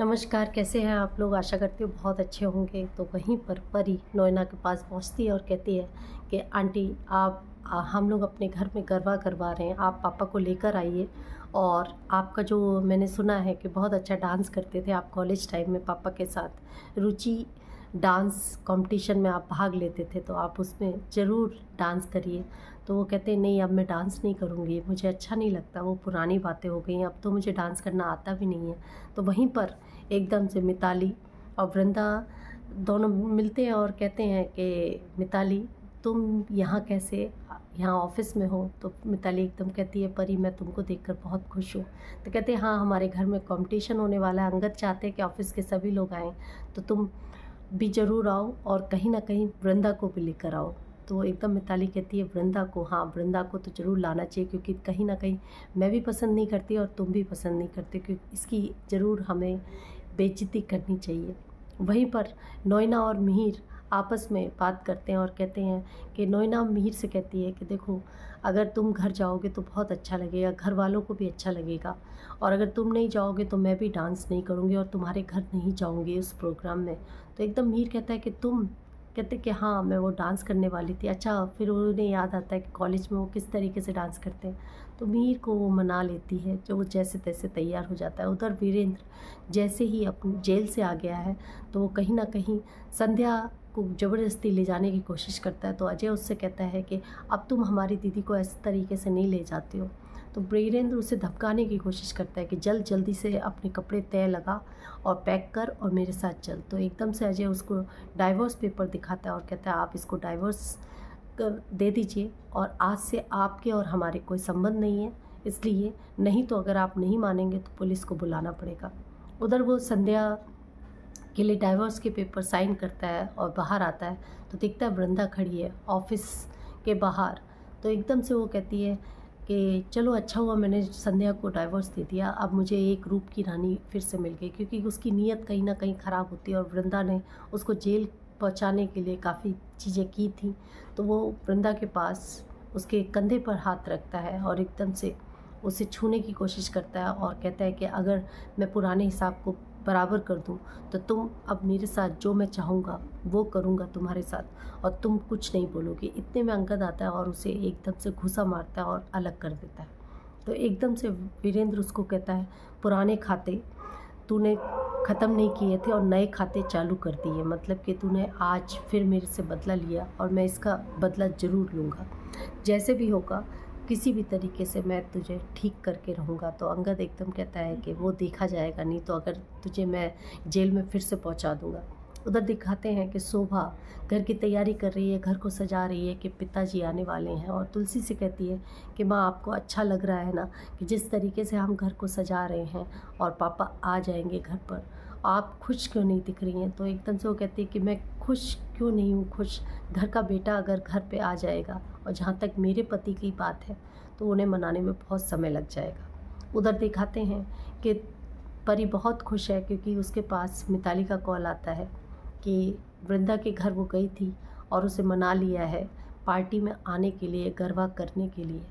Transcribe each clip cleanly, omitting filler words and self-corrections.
नमस्कार, कैसे हैं आप लोग? आशा करती हूँ बहुत अच्छे होंगे। तो वहीं पर परी नोएना के पास पहुँचती है और कहती है कि आंटी आप हम लोग अपने घर में गरबा करवा रहे हैं, आप पापा को लेकर आइए। और आपका जो मैंने सुना है कि बहुत अच्छा डांस करते थे आप कॉलेज टाइम में पापा के साथ, रुचि डांस कंपटीशन में आप भाग लेते थे, तो आप उसमें ज़रूर डांस करिए। तो वो कहते हैं नहीं, अब मैं डांस नहीं करूँगी, मुझे अच्छा नहीं लगता, वो पुरानी बातें हो गई हैं, अब तो मुझे डांस करना आता भी नहीं है। तो वहीं पर एकदम से मिताली और वृंदा दोनों मिलते हैं और कहते हैं कि मिताली तुम यहाँ कैसे, यहाँ ऑफिस में हो? तो मिताली एकदम कहती है परी मैं तुमको देखकर बहुत खुश हूँ। तो कहते हैं हाँ, हमारे घर में कंपटीशन होने वाला है, अंगद चाहते हैं कि ऑफिस के सभी लोग आएँ, तो तुम भी ज़रूर आओ और कहीं ना कहीं वृंदा को भी लेकर आओ। तो एकदम मिताली कहती है वृंदा को, हाँ वृंदा को तो ज़रूर लाना चाहिए, क्योंकि कहीं ना कहीं मैं भी पसंद नहीं करती और तुम भी पसंद नहीं करते, क्योंकि इसकी ज़रूर हमें बेइज्जती करनी चाहिए। वहीं पर नोएना और मिहिर आपस में बात करते हैं और कहते हैं कि नोएना मिहिर से कहती है कि देखो, अगर तुम घर जाओगे तो बहुत अच्छा लगेगा, घर वालों को भी अच्छा लगेगा, और अगर तुम नहीं जाओगे तो मैं भी डांस नहीं करूँगी और तुम्हारे घर नहीं जाऊँगी उस प्रोग्राम में। तो एकदम मिहिर कहता है कि तुम, कहते कि हाँ मैं वो डांस करने वाली थी। अच्छा, फिर उन्हें याद आता है कि कॉलेज में वो किस तरीके से डांस करते हैं, तो मिहिर को वो मना लेती है, जो वो जैसे तैसे तैयार हो जाता है। उधर वीरेंद्र जैसे ही अपनी जेल से आ गया है, तो वो कहीं ना कहीं संध्या को ज़बरदस्ती ले जाने की कोशिश करता है। तो अजय उससे कहता है कि अब तुम हमारी दीदी को इस तरीके से नहीं ले जाते हो। तो वीरेंद्र उसे धमकाने की कोशिश करता है कि जल्दी से अपने कपड़े तय लगा और पैक कर और मेरे साथ चल। तो एकदम से अजय उसको डाइवोर्स पेपर दिखाता है और कहता है आप इसको डाइवोर्स कर दे दीजिए, और आज से आपके और हमारे कोई संबंध नहीं है, इसलिए नहीं तो अगर आप नहीं मानेंगे तो पुलिस को बुलाना पड़ेगा। उधर वो संध्या के लिए डाइवोर्स के पेपर साइन करता है और बाहर आता है, तो दिखता है वृंदा खड़ी है ऑफिस के बाहर। तो एकदम से वो कहती है कि चलो अच्छा हुआ मैंने संध्या को डाइवोर्स दे दिया, अब मुझे एक रूप की रानी फिर से मिल गई, क्योंकि उसकी नीयत कहीं ना कहीं ख़राब होती है और वृंदा ने उसको जेल पहुंचाने के लिए काफ़ी चीज़ें की थी। तो वो वृंदा के पास उसके कंधे पर हाथ रखता है और एकदम से उसे छूने की कोशिश करता है और कहता है कि अगर मैं पुराने हिसाब को बराबर कर दूं तो तुम अब मेरे साथ जो मैं चाहूँगा वो करूँगा तुम्हारे साथ, और तुम कुछ नहीं बोलोगे। इतने में अंगद आता है और उसे एकदम से घुसा मारता है और अलग कर देता है। तो एकदम से वीरेंद्र उसको कहता है पुराने खाते तूने ख़त्म नहीं किए थे और नए खाते चालू कर दिए, मतलब कि तूने आज फिर मेरे से बदला लिया और मैं इसका बदला ज़रूर लूँगा। जैसे भी होगा किसी भी तरीके से मैं तुझे ठीक करके रहूँगा। तो अंगद एकदम कहता है कि वो देखा जाएगा, नहीं तो अगर तुझे मैं जेल में फिर से पहुँचा दूँगा। उधर दिखाते हैं कि शोभा घर की तैयारी कर रही है, घर को सजा रही है कि पिताजी आने वाले हैं, और तुलसी से कहती है कि माँ आपको अच्छा लग रहा है ना कि जिस तरीके से हम घर को सजा रहे हैं और पापा आ जाएंगे घर पर, आप खुश क्यों नहीं दिख रही हैं? तो एकदम से वो कहती है कि मैं खुश क्यों नहीं हूँ खुश, घर का बेटा अगर घर पे आ जाएगा, और जहाँ तक मेरे पति की बात है तो उन्हें मनाने में बहुत समय लग जाएगा। उधर दिखाते हैं कि परी बहुत खुश है, क्योंकि उसके पास मिताली का कॉल आता है कि वृंदा के घर वो गई थी और उसे मना लिया है पार्टी में आने के लिए, गरबा करने के लिए।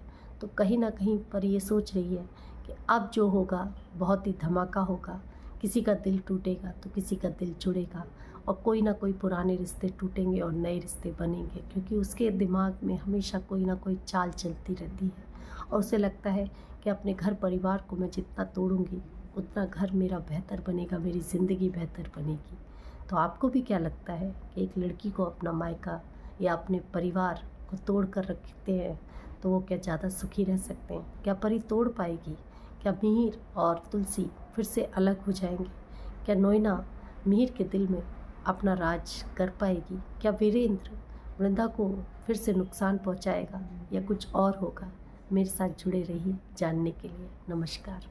तो कहीं ना कहीं पर ये सोच रही है कि अब जो होगा बहुत ही धमाका होगा, किसी का दिल टूटेगा तो किसी का दिल जुड़ेगा, और कोई ना कोई पुराने रिश्ते टूटेंगे और नए रिश्ते बनेंगे, क्योंकि उसके दिमाग में हमेशा कोई ना कोई चाल चलती रहती है और उसे लगता है कि अपने घर परिवार को मैं जितना तोड़ूंगी उतना घर मेरा बेहतर बनेगा, मेरी ज़िंदगी बेहतर बनेगी। तो आपको भी क्या लगता है कि एक लड़की को अपना मायका या अपने परिवार को तोड़ कर रखते हैं तो वो क्या ज़्यादा सुखी रह सकते हैं? क्या परी तोड़ पाएगी? क्या मिहिर और तुलसी फिर से अलग हो जाएंगे? क्या नोएना मिहिर के दिल में अपना राज कर पाएगी? क्या वीरेंद्र वृंदा को फिर से नुकसान पहुंचाएगा या कुछ और होगा? मेरे साथ जुड़े रहिए जानने के लिए। नमस्कार।